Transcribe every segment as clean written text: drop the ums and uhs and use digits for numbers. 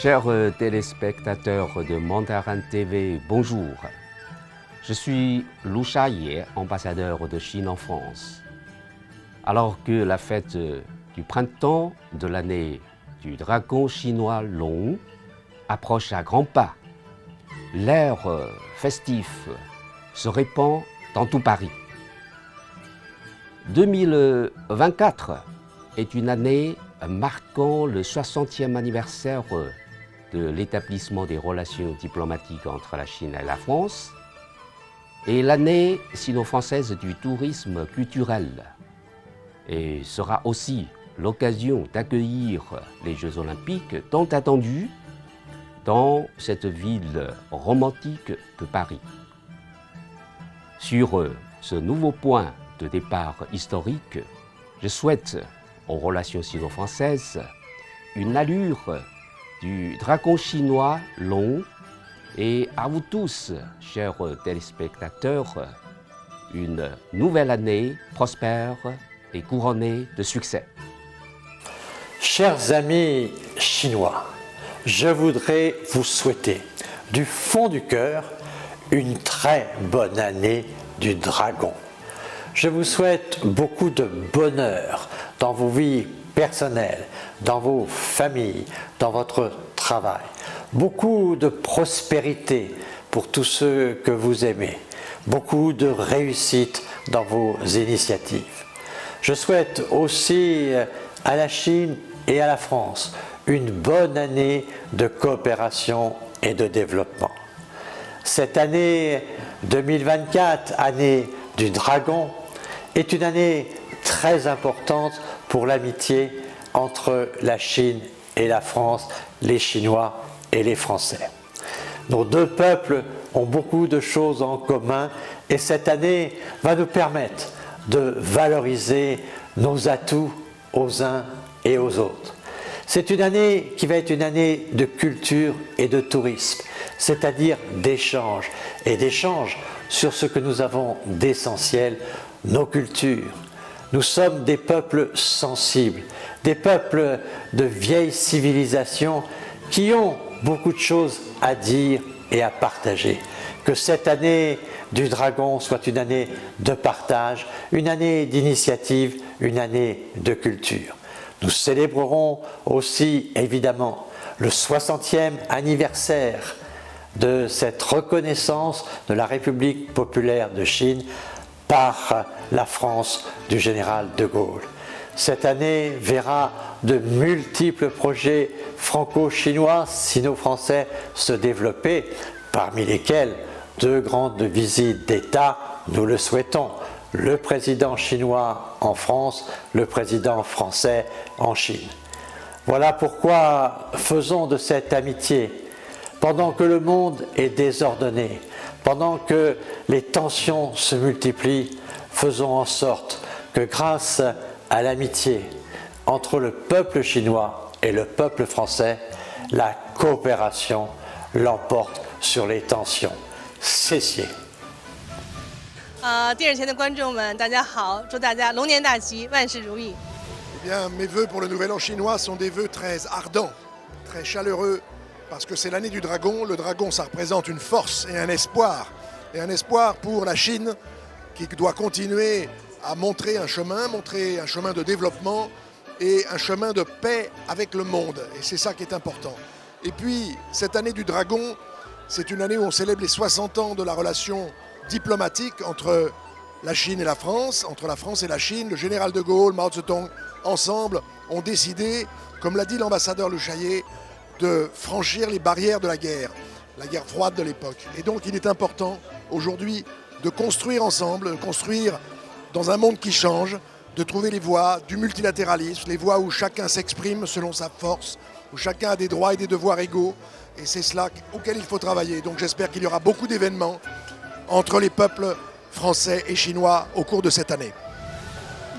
Chers téléspectateurs de Mandarin TV, bonjour. Je suis Lu Shaye, ambassadeur de Chine en France. Alors que la fête du printemps de l'année du dragon chinois Long approche à grands pas, l'air festif se répand dans tout Paris. 2024 est une année marquant le 60e anniversaire de l'établissement des relations diplomatiques entre la Chine et la France et l'année sino-française du tourisme culturel, et sera aussi l'occasion d'accueillir les Jeux olympiques tant attendus dans cette ville romantique de Paris. Sur ce nouveau point de départ historique, je souhaite aux relations sino-françaises une allure du dragon chinois Long et à vous tous, chers téléspectateurs, une nouvelle année prospère et couronnée de succès. Chers amis chinois, je voudrais vous souhaiter du fond du cœur une très bonne année du dragon. Je vous souhaite beaucoup de bonheur dans vos vies personnelles, dans vos familles, dans votre travail. Beaucoup de prospérité pour tous ceux que vous aimez. Beaucoup de réussite dans vos initiatives. Je souhaite aussi à la Chine et à la France une bonne année de coopération et de développement. Cette année 2024, année du dragon, est une année très importante pour l'amitié entre la Chine et la France, les Chinois et les Français. Nos deux peuples ont beaucoup de choses en commun et cette année va nous permettre de valoriser nos atouts aux uns et aux autres. C'est une année qui va être une année de culture et de tourisme, c'est-à-dire d'échanges, et d'échanges sur ce que nous avons d'essentiel, nos cultures. Nous sommes des peuples sensibles, des peuples de vieille civilisation qui ont beaucoup de choses à dire et à partager. Que cette année du dragon soit une année de partage, une année d'initiative, une année de culture. Nous célébrerons aussi évidemment le 60e anniversaire de cette reconnaissance de la République populaire de Chine par la France du général de Gaulle. Cette année verra de multiples projets franco-chinois, sino-français se développer, parmi lesquels deux grandes visites d'État, nous le souhaitons, le président chinois en France, le président français en Chine. Voilà pourquoi faisons de cette amitié, pendant que le monde est désordonné, pendant que les tensions se multiplient, faisons en sorte que grâce à l'amitié entre le peuple chinois et le peuple français, la coopération l'emporte sur les tensions. 谢谢。电视前的观众们，大家好！祝大家龙年大吉，万事如意。Eh bien, mes vœux pour le Nouvel An chinois sont des vœux très ardents, très chaleureux, parce que c'est l'année du dragon. Le dragon, ça représente une force et un espoir pour la Chine qui doit continuer à montrer un chemin de développement et un chemin de paix avec le monde. Et c'est ça qui est important. Et puis, cette année du dragon, c'est une année où on célèbre les 60 ans de la relation diplomatique entre la Chine et la France, entre la France et la Chine. Le général de Gaulle, Mao Tse-tung, ensemble, ont décidé, comme l'a dit l'ambassadeur Lu Shaye, de franchir les barrières de la guerre froide de l'époque. Et donc, il est important aujourd'hui de construire ensemble, de construire dans un monde qui change, de trouver les voies du multilatéralisme, les voies où chacun s'exprime selon sa force, où chacun a des droits et des devoirs égaux. Et c'est cela auquel il faut travailler. Donc j'espère qu'il y aura beaucoup d'événements entre les peuples français et chinois au cours de cette année.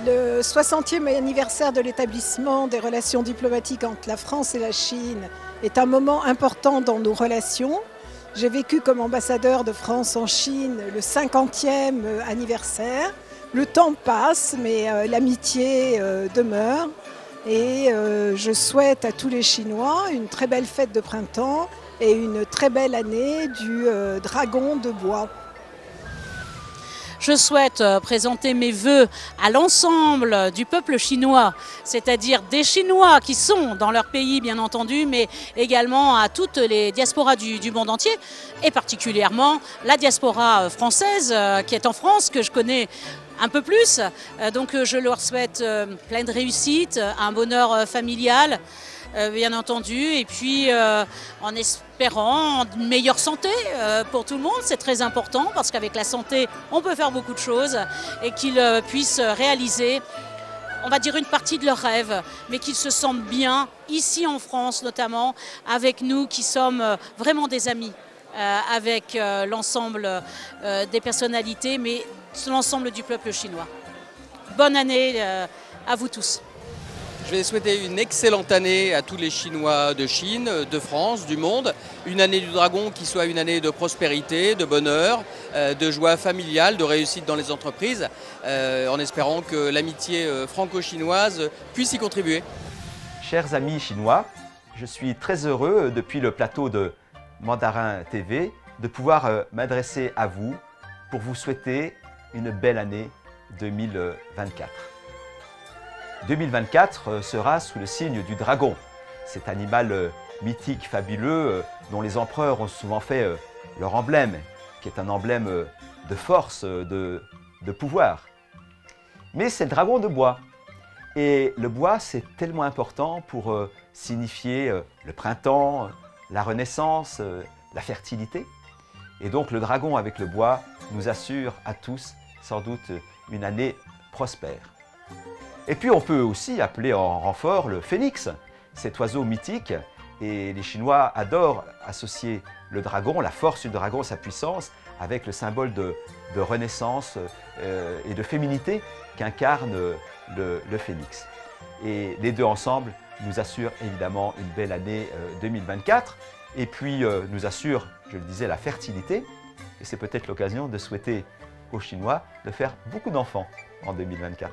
Le 60e anniversaire de l'établissement des relations diplomatiques entre la France et la Chine est un moment important dans nos relations. J'ai vécu comme ambassadeur de France en Chine le 50e anniversaire. Le temps passe, mais l'amitié demeure. Et je souhaite à tous les Chinois une très belle fête de printemps et une très belle année du dragon de bois. Je souhaite présenter mes vœux à l'ensemble du peuple chinois, c'est-à-dire des Chinois qui sont dans leur pays bien entendu, mais également à toutes les diasporas du monde entier, et particulièrement la diaspora française qui est en France, que je connais un peu plus. Donc je leur souhaite plein de réussite, un bonheur familial, bien entendu, et puis en espérant une meilleure santé pour tout le monde, c'est très important parce qu'avec la santé, on peut faire beaucoup de choses et qu'ils puissent réaliser, on va dire, une partie de leurs rêves, mais qu'ils se sentent bien ici en France notamment, avec nous qui sommes vraiment des amis avec l'ensemble des personnalités, mais l'ensemble du peuple chinois. Bonne année à vous tous. Je vais souhaiter une excellente année à tous les Chinois de Chine, de France, du monde. Une année du dragon qui soit une année de prospérité, de bonheur, de joie familiale, de réussite dans les entreprises, en espérant que l'amitié franco-chinoise puisse y contribuer. Chers amis chinois, je suis très heureux depuis le plateau de Mandarin TV de pouvoir m'adresser à vous pour vous souhaiter une belle année 2024. 2024 sera sous le signe du dragon, cet animal mythique, fabuleux, dont les empereurs ont souvent fait leur emblème, qui est un emblème de force, de pouvoir. Mais c'est le dragon de bois. Et le bois, c'est tellement important pour signifier le printemps, la renaissance, la fertilité. Et donc le dragon avec le bois nous assure à tous sans doute une année prospère. Et puis on peut aussi appeler en renfort le phénix, cet oiseau mythique, et les Chinois adorent associer le dragon, la force du dragon, sa puissance, avec le symbole de renaissance et de féminité qu'incarne le phénix. Et les deux ensemble nous assurent évidemment une belle année 2024, et puis nous assurent, je le disais, la fertilité, et c'est peut-être l'occasion de souhaiter aux Chinois de faire beaucoup d'enfants en 2024.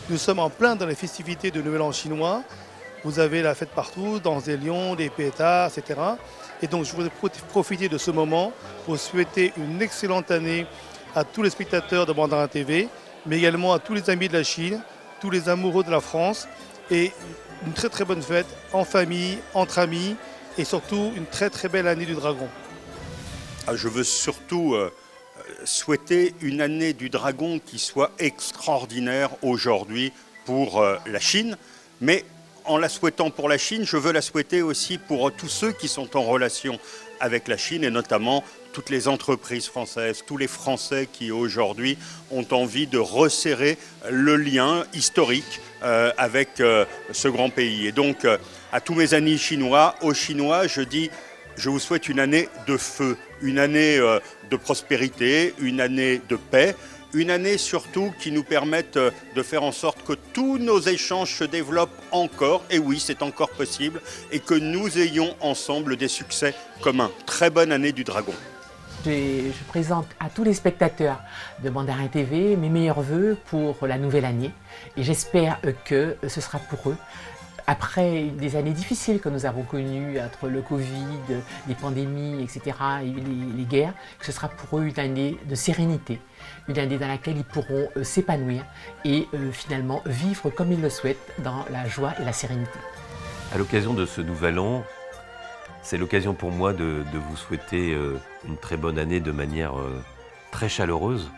Nous sommes en plein dans les festivités de Nouvel An chinois. Vous avez la fête partout, dans des lions, des pétards, etc. Et donc je voudrais profiter de ce moment pour souhaiter une excellente année à tous les spectateurs de Mandarin TV, mais également à tous les amis de la Chine, tous les amoureux de la France, et une très très bonne fête en famille, entre amis, et surtout une très très belle année du dragon. Je veux surtout souhaiter une année du dragon qui soit extraordinaire aujourd'hui pour la Chine, mais en la souhaitant pour la Chine, je veux la souhaiter aussi pour tous ceux qui sont en relation avec la Chine, et notamment toutes les entreprises françaises, tous les Français qui aujourd'hui ont envie de resserrer le lien historique avec ce grand pays. Et donc à tous mes amis chinois, aux Chinois, je dis: je vous souhaite une année de feu, une année de prospérité, une année de paix, une année surtout qui nous permette de faire en sorte que tous nos échanges se développent encore, et oui, c'est encore possible, et que nous ayons ensemble des succès communs. Très bonne année du dragon. Je présente à tous les spectateurs de Mandarin TV mes meilleurs vœux pour la nouvelle année, et j'espère que ce sera pour eux, après des années difficiles que nous avons connues, entre le Covid, les pandémies, etc., et les guerres, que ce sera pour eux une année de sérénité, une année dans laquelle ils pourront s'épanouir et finalement vivre comme ils le souhaitent, dans la joie et la sérénité. À l'occasion de ce nouvel an, c'est l'occasion pour moi de vous souhaiter une très bonne année de manière très chaleureuse,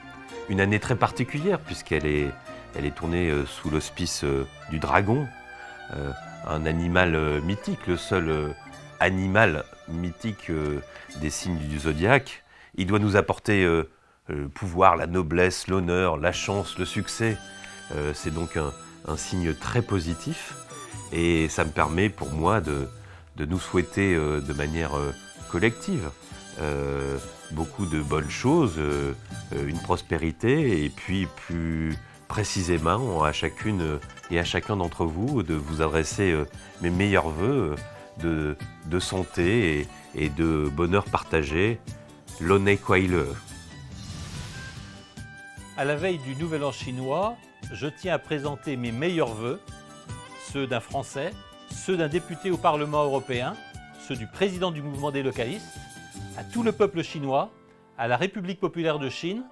une année très particulière puisqu'elle est tournée sous l'auspice du dragon, un animal mythique, le seul animal mythique des signes du zodiaque. Il doit nous apporter le pouvoir, la noblesse, l'honneur, la chance, le succès. C'est donc un signe très positif, et ça me permet pour moi de nous souhaiter de manière collective beaucoup de bonnes choses, une prospérité, et puis plus précisément à chacune et à chacun d'entre vous de vous adresser mes meilleurs vœux de santé et de bonheur partagé. L'honnêt Kwaile. À la veille du Nouvel An chinois, je tiens à présenter mes meilleurs vœux ceux d'un Français, ceux d'un député au Parlement européen, ceux du président du mouvement des localistes, à tout le peuple chinois, à la République populaire de Chine,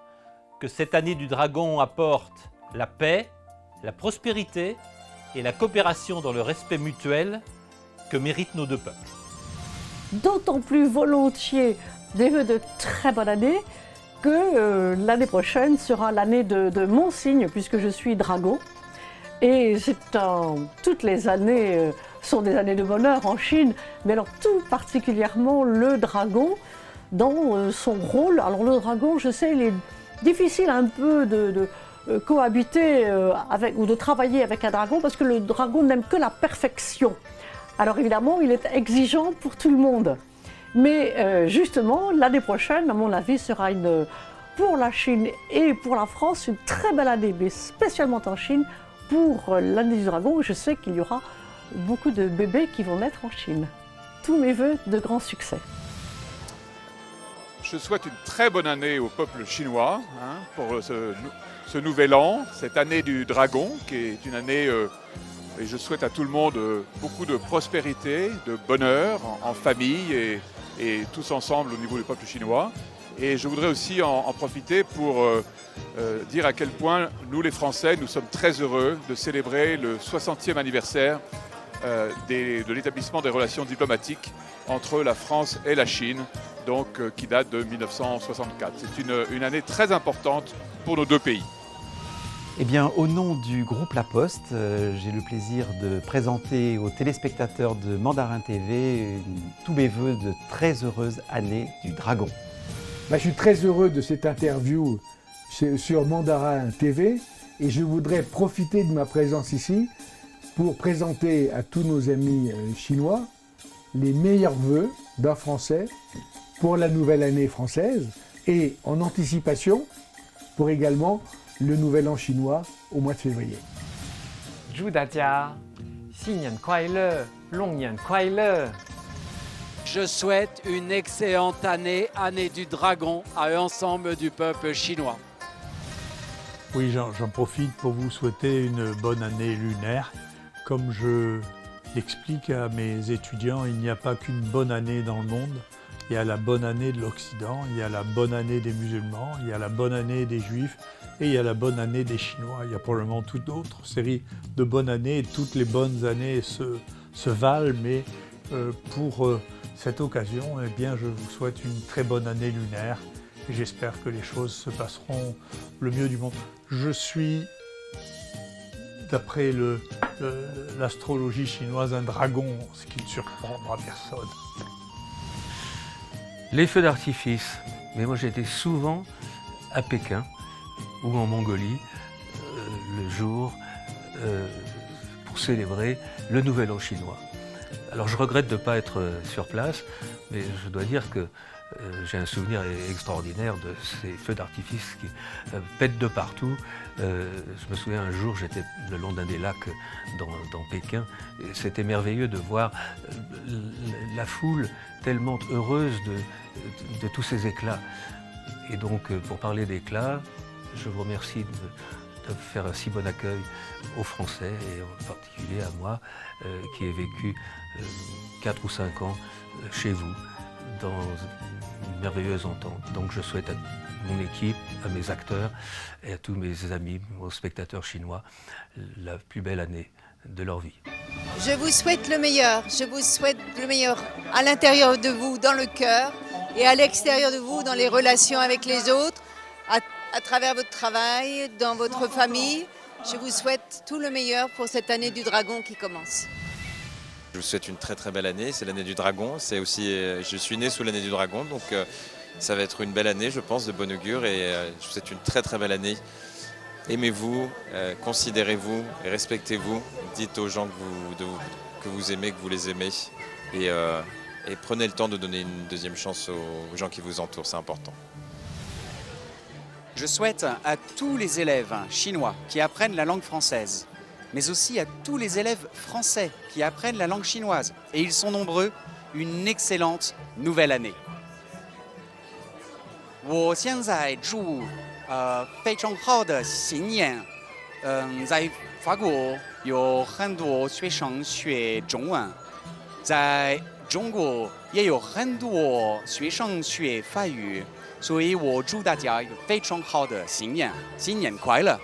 que cette année du dragon apporte la paix, la prospérité et la coopération dans le respect mutuel que méritent nos deux peuples. D'autant plus volontiers des vœux de très bonne année que l'année prochaine sera l'année de mon signe, puisque je suis dragon. Et toutes les années sont des années de bonheur en Chine, mais alors tout particulièrement le dragon dans son rôle. Alors le dragon, je sais, il est difficile un peu de cohabiter avec, ou de travailler avec un dragon, parce que le dragon n'aime que la perfection. Alors évidemment, il est exigeant pour tout le monde. Mais justement, l'année prochaine, à mon avis, sera pour la Chine et pour la France une très belle année, mais spécialement en Chine, pour l'année du dragon. Je sais qu'il y aura beaucoup de bébés qui vont naître en Chine. Tous mes vœux de grand succès. Je souhaite une très bonne année au peuple chinois pour ce nouvel an, cette année du dragon, qui est une année, et je souhaite à tout le monde beaucoup de prospérité, de bonheur en famille et tous ensemble au niveau du peuple chinois. Et je voudrais aussi en profiter pour dire à quel point nous les Français, nous sommes très heureux de célébrer le 60e anniversaire de l'établissement des relations diplomatiques entre la France et la Chine, donc qui date de 1964. C'est une année très importante pour nos deux pays. Eh bien, au nom du groupe La Poste, j'ai le plaisir de présenter aux téléspectateurs de Mandarin TV tous mes vœux de très heureuse année du dragon. Je suis très heureux de cette interview sur Mandarin TV et je voudrais profiter de ma présence ici pour présenter à tous nos amis chinois les meilleurs vœux d'un Français pour la nouvelle année française et en anticipation pour également le nouvel an chinois au mois de février. 祝大家新年快乐，龙年快乐。 Je souhaite une excellente année, année du dragon, à l'ensemble du peuple chinois. Oui, j'en profite pour vous souhaiter une bonne année lunaire. Comme je l'explique à mes étudiants, il n'y a pas qu'une bonne année dans le monde. Il y a la bonne année de l'Occident, il y a la bonne année des musulmans, il y a la bonne année des juifs et il y a la bonne année des Chinois. Il y a probablement toute autre série de bonnes années et toutes les bonnes années se valent, mais pour cette occasion, eh bien, je vous souhaite une très bonne année lunaire et j'espère que les choses se passeront le mieux du monde. Je suis, d'après l'astrologie chinoise, un dragon, ce qui ne surprendra personne. Les feux d'artifice. Mais moi j'étais souvent à Pékin ou en Mongolie le jour pour célébrer le Nouvel An chinois. Alors je regrette de ne pas être sur place, mais je dois dire que j'ai un souvenir extraordinaire de ces feux d'artifice qui pètent de partout. Je me souviens un jour, j'étais le long d'un des lacs dans Pékin, et c'était merveilleux de voir la foule tellement heureuse de tous ces éclats. Et donc, pour parler d'éclats, je vous remercie de faire un si bon accueil aux Français, et en particulier à moi, qui ai vécu 4 ou 5 ans chez vous, dans une merveilleuse entente. Donc je souhaite à mon équipe, à mes acteurs et à tous mes amis, aux spectateurs chinois, la plus belle année de leur vie. Je vous souhaite le meilleur. Je vous souhaite le meilleur à l'intérieur de vous, dans le cœur, et à l'extérieur de vous, dans les relations avec les autres, à travers votre travail, dans votre famille. Je vous souhaite tout le meilleur pour cette année du dragon qui commence. Je vous souhaite une très très belle année, c'est l'année du dragon, c'est aussi, je suis né sous l'année du dragon, donc ça va être une belle année je pense, de bon augure, et je vous souhaite une très très belle année. Aimez-vous, considérez-vous et respectez-vous, dites aux gens que vous aimez, que vous les aimez, et prenez le temps de donner une deuxième chance aux gens qui vous entourent, c'est important. Je souhaite à tous les élèves chinois qui apprennent la langue française, mais aussi à tous les élèves français qui apprennent la langue chinoise, et ils sont nombreux, une excellente nouvelle année. 我现在祝非常好的新年在法国有很多学生学中文，在中国也有很多学生学法语，所以我祝大家一个非常好的新年，新年快乐！